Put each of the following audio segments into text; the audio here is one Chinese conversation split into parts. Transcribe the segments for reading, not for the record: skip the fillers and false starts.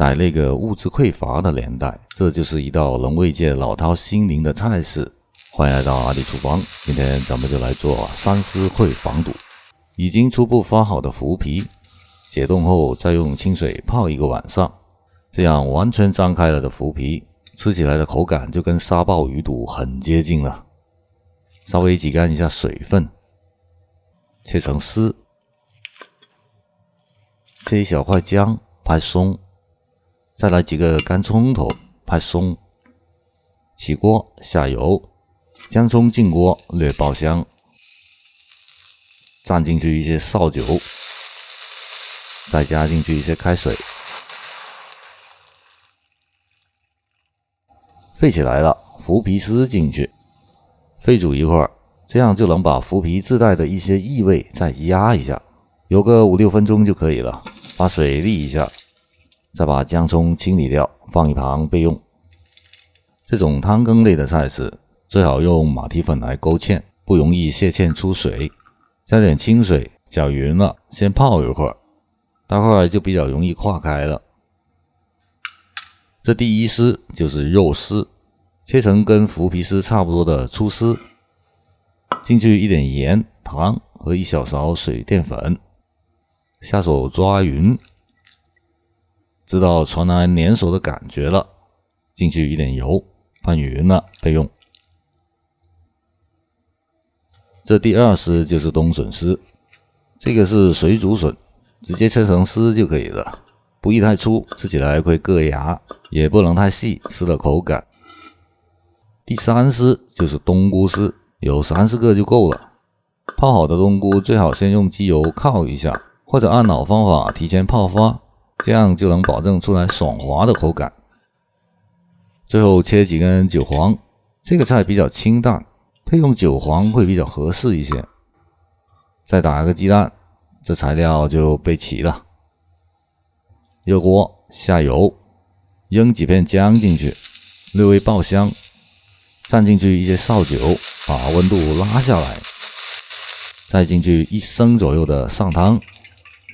在那个物质匮乏的年代，这就是一道能慰藉老饕心灵的菜式。欢迎来到阿里厨房，今天咱们就来做三丝烩防堵。已经初步发好的麸皮，解冻后再用清水泡1个晚上，这样完全张开了的麸皮，吃起来的口感就跟沙鲍鱼肚很接近了。稍微挤干一下水分，切成丝，切一小块姜，拍松，再来几个干葱头，拍松。起锅下油，姜葱进锅略爆香，蘸进去一些绍酒，再加进去一些开水，沸起来了，麸皮丝进去，沸煮一会儿，这样就能把麸皮自带的一些异味再压一下，有个5-6分钟就可以了。把水沥一下，再把姜葱清理掉，放一旁备用。这种汤羹类的菜式最好用马蹄粉来勾芡，不容易蟹芡出水。加点清水，搅匀了，先泡一会儿，待会儿就比较容易化开了。这第一丝就是肉丝，切成跟麸皮丝差不多的粗丝，进去一点盐、糖和1小勺水淀粉，下手抓匀，知道传来粘手的感觉了，进去一点油，拌匀了备用。这第二丝就是冬笋丝，这个是水煮笋，直接切成丝就可以了，不宜太粗，吃起来会硌牙，也不能太细，失了口感。第三丝就是冬菇丝，有30个就够了。泡好的冬菇最好先用机油烤一下，或者按老方法提前泡发，这样就能保证出来爽滑的口感。最后切几根韭黄，这个菜比较清淡，配用韭黄会比较合适一些。再打一个鸡蛋，这材料就备齐了。热锅下油，扔几片姜进去，略微爆香，蘸进去一些绍酒，把温度拉下来，再进去1升左右的上汤，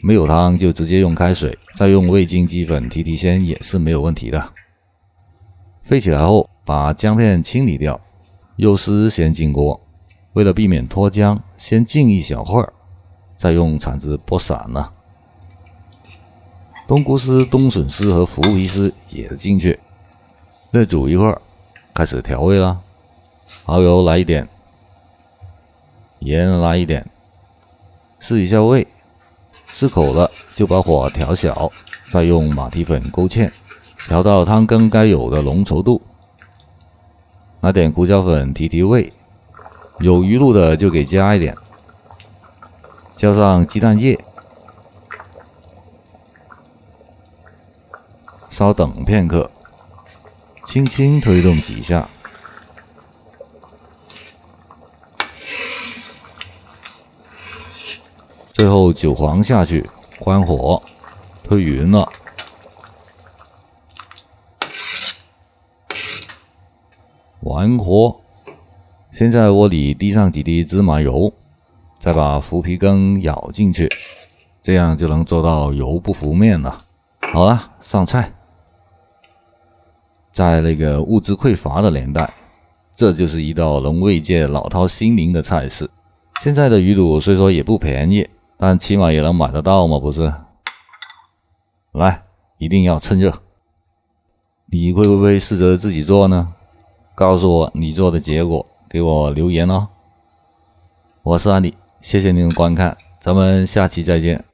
没有汤就直接用开水，再用味精鸡粉提鲜也是没有问题的。沸起来后，把姜片清理掉，肉丝先进锅，为了避免脱姜，先浸一小会儿，再用铲子拨散了。冬菇丝、冬笋丝和麸皮丝也进去，略煮一会儿，开始调味了。蚝油来一点，盐来一点，试一下味，适口了就把火调小，再用马蹄粉勾芡，调到汤羹该有的浓稠度。拿点胡椒粉提味，有鱼露的就给加一点，浇上鸡蛋液，稍等片刻，轻轻推动几下，最后韭黄下去，关火，推匀了。完活。先在锅里滴上几滴芝麻油，再把麸皮羹舀进去，这样就能做到油不浮面了。好了，上菜。在那个物质匮乏的年代，这就是一道能慰藉老饕心灵的菜式。现在的鱼肚虽说也不便宜，但起码也能买得到嘛，不是？来，一定要趁热。你会不会试着自己做呢？告诉我你做的结果，给我留言哦。我是阿里，谢谢您的观看，咱们下期再见。